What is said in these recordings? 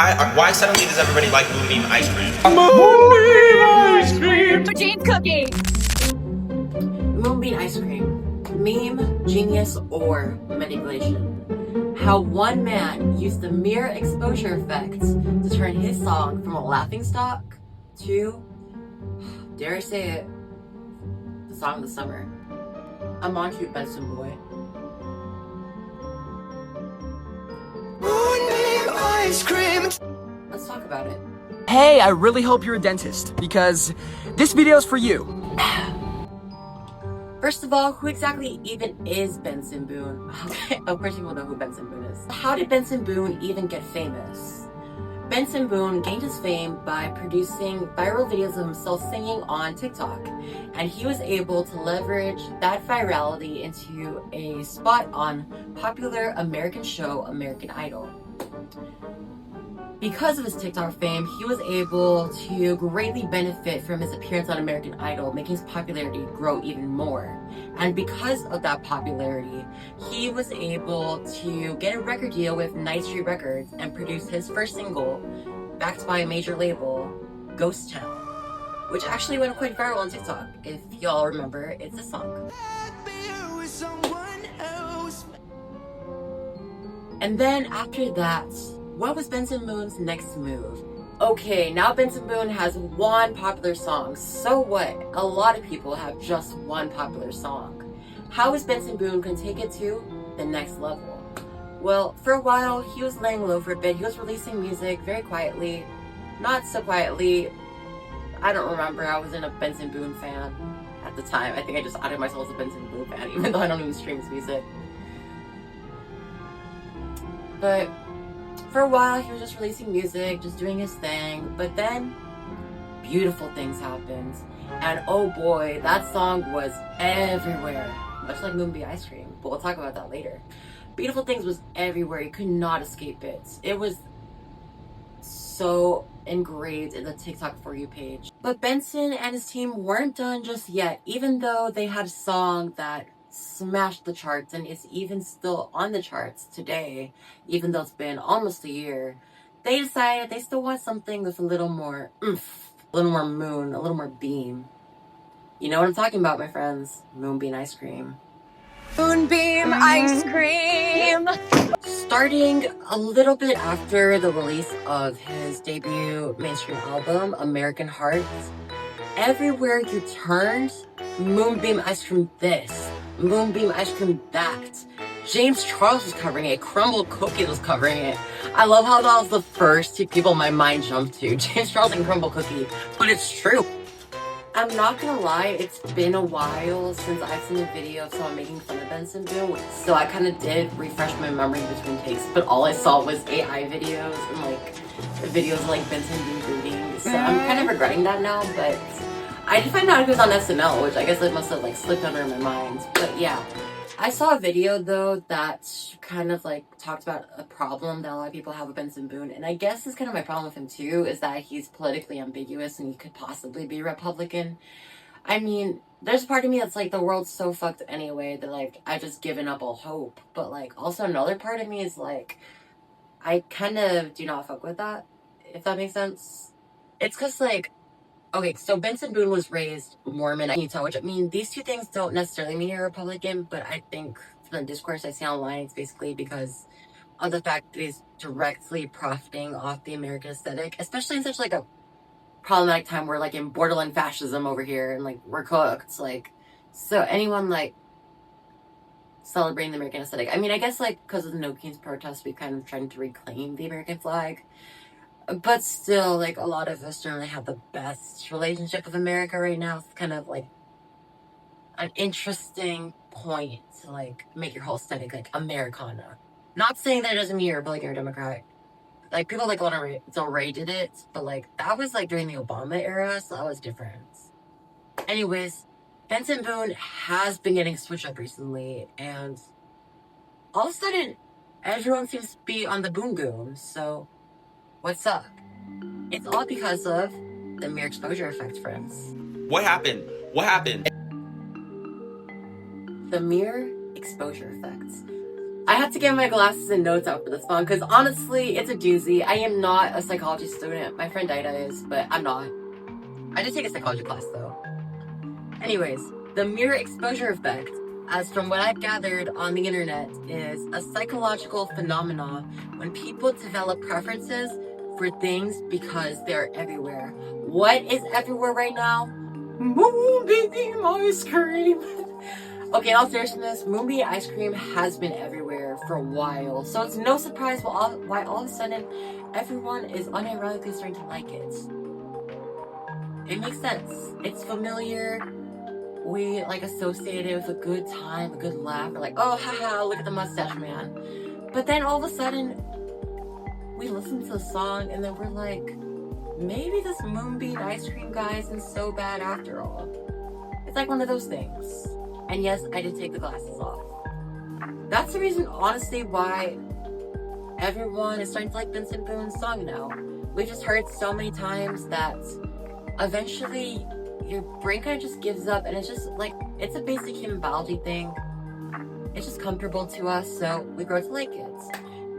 Why suddenly does everybody like Moonbeam ice cream? Moonbeam ice cream! Jean cookie! Moonbeam ice cream. Meme, genius, or manipulation. How one man used the mere exposure effect to turn his song from a laughingstock to, dare I say it, the song of the summer. I'm on to you, Benson Boy. Moonbeam ice cream! Let's talk about it. Hey, I really hope you're a dentist, because this video is for you. First of all, who exactly even is Benson Boone? Okay, of course you will know who Benson Boone is. How did Benson Boone even get famous? Benson Boone gained his fame by producing viral videos of himself singing on TikTok, and he was able to leverage that virality into a spot on popular American show American Idol. Because of his TikTok fame, he was able to greatly benefit from his appearance on American Idol, making his popularity grow even more. And because of that popularity, he was able to get a record deal with Night Street Records and produce his first single, backed by a major label, Ghost Town, which actually went quite viral on TikTok. If y'all remember, it's a song. And then after that, what was Benson Boone's next move? Okay, now Benson Boone has one popular song. So what? A lot of people have just one popular song. How is Benson Boone going to take it to the next level? Well, for a while, he was laying low for a bit. He was releasing music very quietly. Not so quietly. I don't remember. I wasn't a Benson Boone fan at the time. I think I just outed myself as a Benson Boone fan, even though I don't even stream his music. But for a while, he was just releasing music, just doing his thing, but then beautiful things happened. And oh boy, that song was everywhere, much like Moonbeam Ice Cream, but we'll talk about that later. Beautiful Things was everywhere, you could not escape it. It was so engraved in the TikTok For You page. But Benson and his team weren't done just yet, even though they had a song that smashed the charts and is even still on the charts today, even though it's been almost a year. They decided they still want something with a little more oomph, a little more moon, a little more beam. You know what I'm talking about, my friends. Moonbeam ice cream. Moonbeam ice cream! Starting a little bit after the release of his debut mainstream album, American Heart, everywhere you turned, Moonbeam ice cream this, Moonbeam ice cream that. James Charles was covering it. Crumble Cookie was covering it. I love how that was the first two people my mind jumped to. James Charles and Crumble Cookie. But it's true. I'm not gonna lie, it's been a while since I've seen a video of someone making fun of Benson Boone. So I kind of did refresh my memory between takes, but all I saw was AI videos and like videos of like Benson Boone brooding. So I'm kind of regretting that now, but I did find out he was on SNL, which I guess it must have like slipped under my mind. But yeah, I saw a video though that kind of like talked about a problem that a lot of people have with Benson Boone, and I guess it's kind of my problem with him too, is that he's politically ambiguous and he could possibly be Republican. I mean, there's a part of me that's like, the world's so fucked anyway that like I've just given up all hope. But like also another part of me is like, I kind of do not fuck with that, if that makes sense. It's because like, okay, so Benson Boone was raised Mormon, Utah, which I mean, these two things don't necessarily mean you're a Republican, but I think from the discourse I see online, it's basically because of the fact that he's directly profiting off the American aesthetic, especially in such like a problematic time where like in borderline fascism over here and like we're cooked. Like, so anyone like celebrating the American aesthetic, I mean, I guess like because of the No Kings protests, we've kind of trying to reclaim the American flag. But still, like, a lot of us don't really have the best relationship with America right now. It's kind of, like, an interesting point to, like, make your whole aesthetic, like, Americana. Not saying that it doesn't mean you're a Republican or Democrat. Like, people, like, Del Rey did it, but, like, that was, like, during the Obama era, so that was different. Anyways, Benson Boone has been getting switched up recently, and all of a sudden, everyone seems to be on the Boone Goon, so what's up? It's all because of the mere exposure effect, friends. What happened? What happened? The mere exposure effect. I had to get my glasses and notes out for this one because honestly, it's a doozy. I am not a psychology student. My friend Ida is, but I'm not. I did take a psychology class though. Anyways, the mirror exposure effect, as from what I've gathered on the internet, is a psychological phenomenon when people develop preferences for things because they're everywhere. What is everywhere right now? Moonbeam ice cream. Okay, in all seriousness, Moonbeam ice cream has been everywhere for a while, so it's no surprise why all of a sudden everyone is unironically starting to like it. It makes sense. It's familiar. We like associate it with a good time, a good laugh. We're like, oh, haha, look at the mustache man. But then all of a sudden, we listen to the song and then we're like, maybe this Moonbeam ice cream guy isn't so bad after all. It's like one of those things. And yes, I did take the glasses off. That's the reason, honestly, why everyone is starting to like Benson Boone's song now. We just heard so many times that eventually your brain kind of just gives up, and it's just like, it's a basic human biology thing. It's just comfortable to us, so we grow to like it.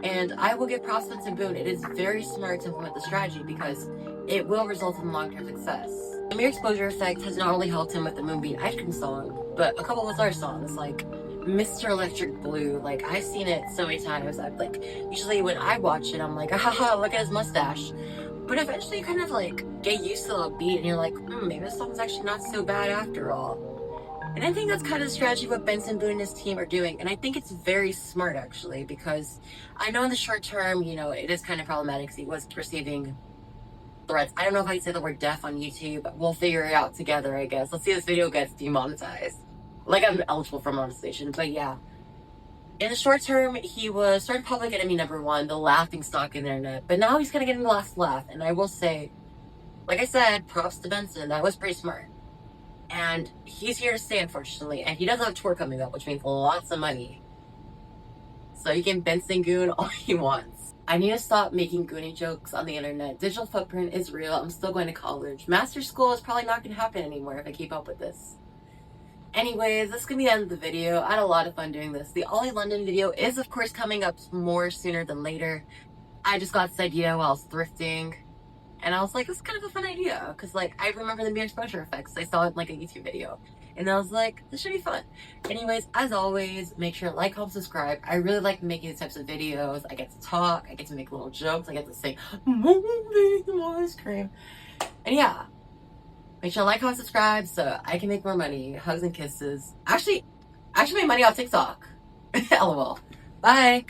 And I will give props to Benson Boone. It is very smart to implement the strategy because it will result in long-term success. The mirror exposure effect has not only helped him with the Moonbeam ice cream song, but a couple of his other songs, like Mr. Electric Blue. Like, I've seen it so many times. I've like, usually when I watch it, I'm like, haha, look at his mustache. But eventually you kind of like get used to the beat and you're like, maybe this song's actually not so bad after all. And I think that's kind of the strategy what Benson Boone and his team are doing. And I think it's very smart actually, because I know in the short term, you know, it is kind of problematic because he was receiving threats. I don't know if I can say the word death on YouTube. We'll figure it out together, I guess. Let's see if this video gets demonetized. Like I'm eligible for monetization, but yeah. In the short term, he was starting public enemy #1, the laughing stock in the internet. But now he's kind of getting the last laugh. And I will say, like I said, props to Benson. That was pretty smart. And he's here to stay, unfortunately. And he does have a tour coming up, which means lots of money. So he can Benson Goon all he wants. I need to stop making Goonie jokes on the internet. Digital footprint is real. I'm still going to college. Master school is probably not going to happen anymore if I keep up with this. Anyways, this is going to be the end of the video. I had a lot of fun doing this. The Ollie London video is, of course, coming up more sooner than later. I just got this idea while I was thrifting. And I was like, this is kind of a fun idea. Because, like, I remember the mirror exposure effects. I saw it in, like, a YouTube video. And I was like, this should be fun. Anyways, as always, make sure to like, comment, subscribe. I really like making these types of videos. I get to talk. I get to make little jokes. I get to say, Moonbeam ice cream. And yeah. Make sure to like, comment, subscribe so I can make more money. Hugs and kisses. Actually make money off TikTok. LOL. Bye.